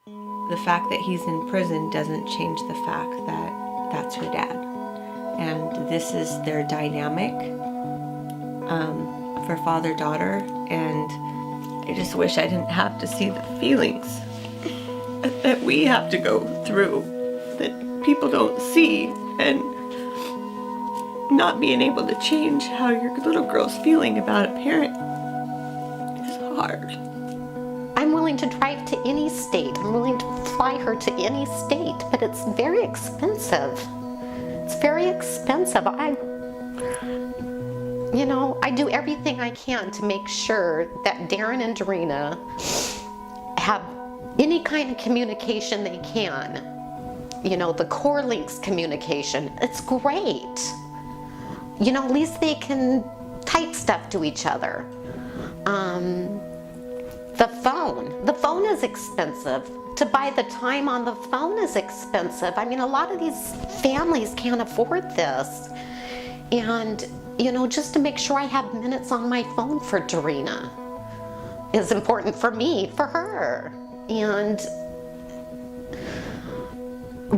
The fact that he's in prison doesn't change the fact that that's her dad. And this is their dynamic for father-daughter. And I just wish I didn't have to see the feelings that we have to go through, that people don't see, and not being able to change how your little girl's feeling about a parent is hard. I'm willing to drive to any state. I'm willing to fly her to any state, but it's very expensive. It's very expensive. I do everything I can to make sure that Darren and Darina have any kind of communication they can. The core links communication, it's great. At least they can type stuff to each other. The phone is expensive. To buy the time on the phone is expensive. I mean, a lot of these families can't afford this. And, just to make sure I have minutes on my phone for Darina is important for me, for her. And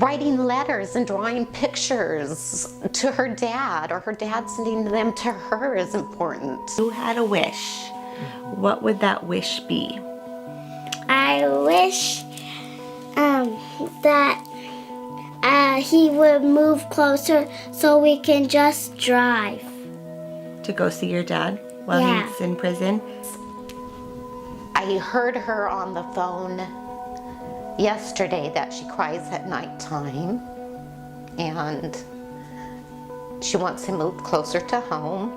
writing letters and drawing pictures to her dad, or her dad sending them to her, is important. If you had a wish, what would that wish be? I wish that he would move closer so we can just drive. To go see your dad while he's in prison? I heard her on the phone yesterday that she cries at nighttime, and she wants him moved closer to home,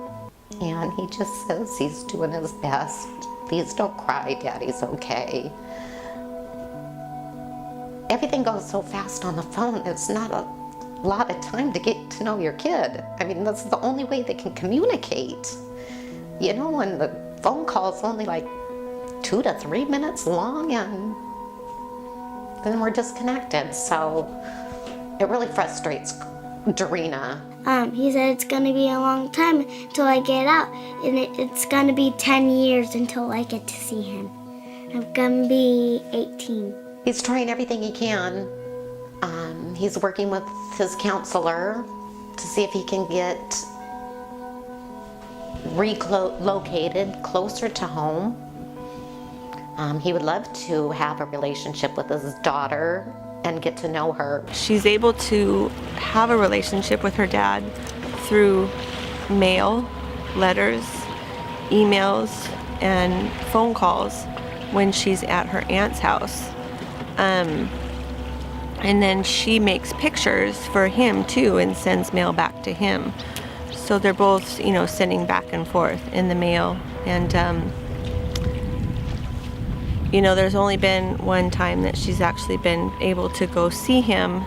and he just says he's doing his best. Please don't cry, Daddy's okay. Everything goes so fast on the phone, it's not a lot of time to get to know your kid. I mean, that's the only way they can communicate. And the phone call's only like 2 to 3 minutes long, and then we're disconnected. So it really frustrates Darina. He said it's gonna be a long time until I get out, and it's gonna be 10 years until I get to see him. I'm gonna be 18. He's trying everything he can. He's working with his counselor to see if he can get relocated closer to home. He would love to have a relationship with his daughter and get to know her. She's able to have a relationship with her dad through mail, letters, emails, and phone calls when she's at her aunt's house. And then she makes pictures for him too and sends mail back to him. So they're both, sending back and forth in the mail. And, there's only been one time that she's actually been able to go see him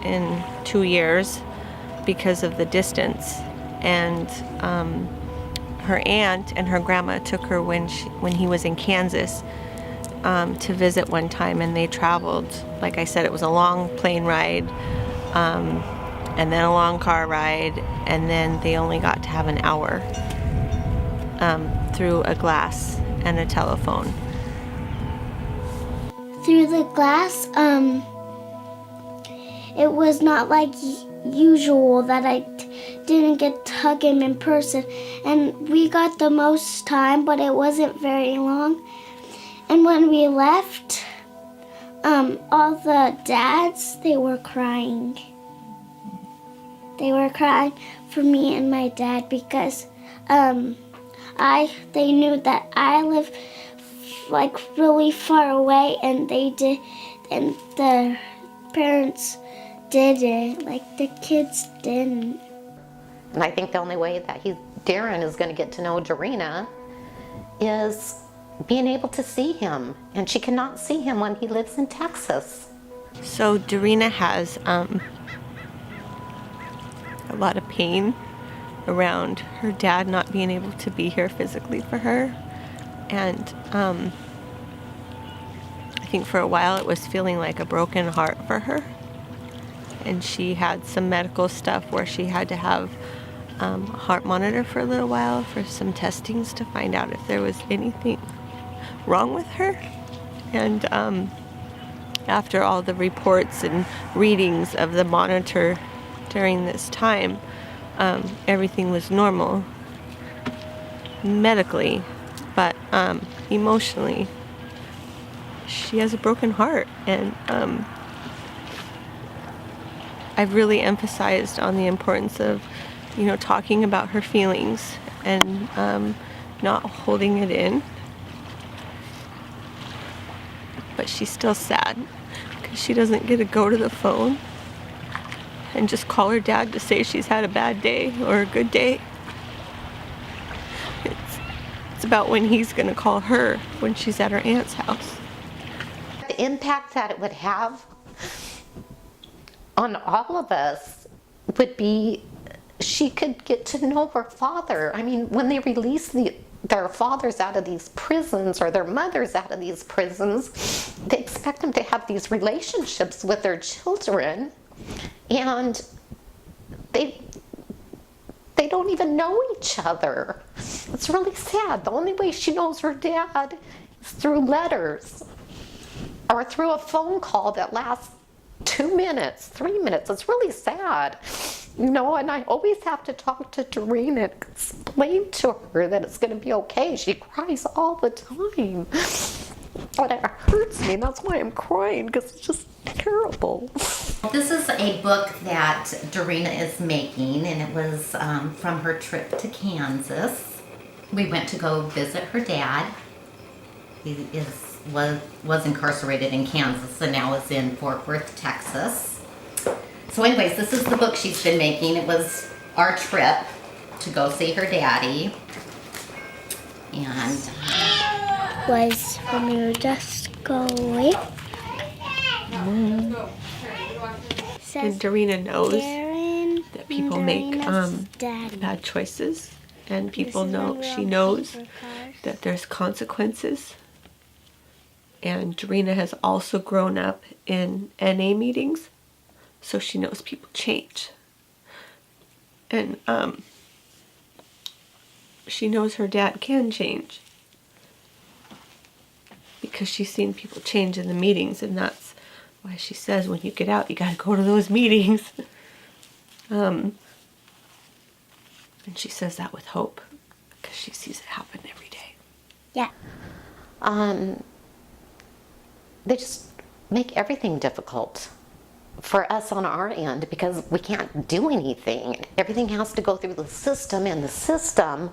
in 2 years because of the distance. And her aunt and her grandma took her when he was in Kansas to visit one time, and they traveled. Like I said, it was a long plane ride, and then a long car ride, and then they only got to have an hour through a glass and a telephone. Through the glass, it was not like usual that I didn't get to hug him in person, and we got the most time, but it wasn't very long. And when we left, all the dads, they were crying. They were crying for me and my dad because they knew that I live like really far away, and they did, and the parents didn't, like the kids didn't. And I think the only way that Darren is going to get to know Darina is being able to see him, and she cannot see him when he lives in Texas. So Darina has a lot of pain around her dad not being able to be here physically for her. And I think for a while it was feeling like a broken heart for her. And she had some medical stuff where she had to have a heart monitor for a little while for some testings to find out if there was anything wrong with her. And after all the reports and readings of the monitor during this time, everything was normal medically, but emotionally, she has a broken heart. And I've really emphasized on the importance of, talking about her feelings and not holding it in. But she's still sad because she doesn't get to go to the phone and just call her dad to say she's had a bad day or a good day. It's about when he's going to call her when she's at her aunt's house. The impact that it would have on all of us would be she could get to know her father. I mean, when they release their fathers out of these prisons or their mothers out of these prisons, they expect them to have these relationships with their children, and they don't even know each other. It's really sad. The only way she knows her dad is through letters or through a phone call that lasts 2 minutes, 3 minutes. It's really sad. And I always have to talk to Darina and explain to her that it's going to be okay. She cries all the time. But it hurts me. That's why I'm crying, because it's just terrible. This is a book that Darina is making, and it was from her trip to Kansas. We went to go visit her dad. He was incarcerated in Kansas and now is in Fort Worth, Texas. So anyways, this is the book she's been making. It was our trip to go see her daddy. And Was when we were just going. And Darina knows Darren that people and make Darina's daddy. bad choices, and people This is when know, we're she on knows paper cars. that there's consequences. And Darina has also grown up in NA meetings, so she knows people change. And she knows her dad can change because she's seen people change in the meetings, and that's why she says when you get out, you gotta go to those meetings. And she says that with hope because she sees it happen every day. Yeah. They just make everything difficult for us on our end because we can't do anything. Everything has to go through the system, and the system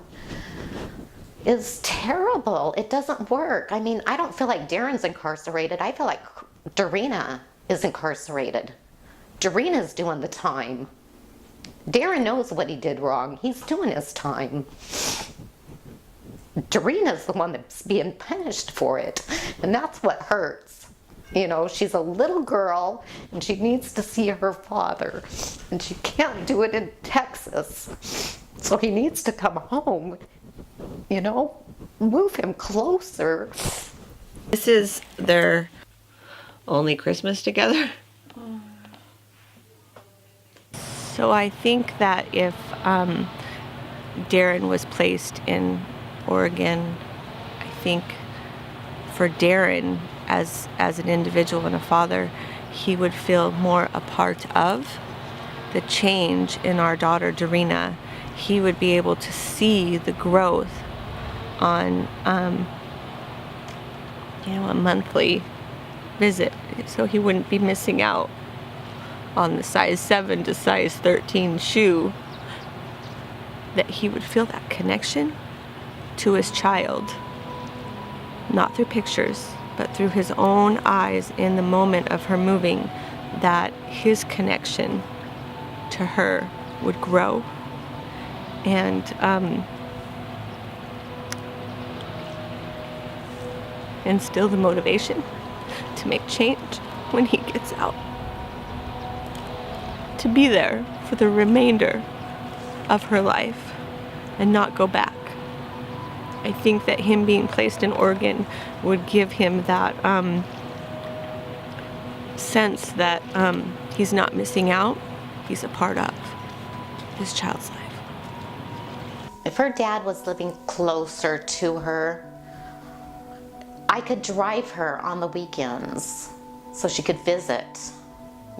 is terrible. It doesn't work. I mean, I don't feel like Darren's incarcerated. I feel like Darina is incarcerated. Darina's doing the time. Darren knows what he did wrong. He's doing his time. Darina's the one that's being punished for it, and that's what hurts. She's a little girl, and she needs to see her father, and she can't do it in Texas, so he needs to come home, move him closer. This is their only Christmas together. So I think that if Darren was placed in Oregon, I think for Darren as an individual and a father, he would feel more a part of the change in our daughter Darina. He would be able to see the growth on a monthly visit, so he wouldn't be missing out on the size 7 to size 13 shoe. That he would feel that connection to his child, not through pictures, but through his own eyes in the moment of her moving, that his connection to her would grow and instill the motivation to make change when he gets out, to be there for the remainder of her life and not go back. I think that him being placed in Oregon would give him that sense that he's not missing out, he's a part of his child's life. If her dad was living closer to her, I could drive her on the weekends so she could visit.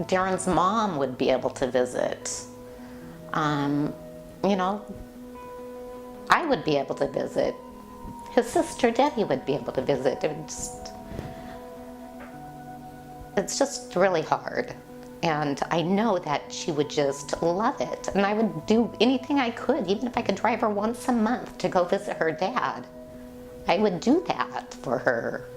Darren's mom would be able to visit. You know, I would be able to visit. His sister Debbie would be able to visit. It's just really hard. And I know that she would just love it. And I would do anything I could, even if I could drive her once a month to go visit her dad. I would do that for her.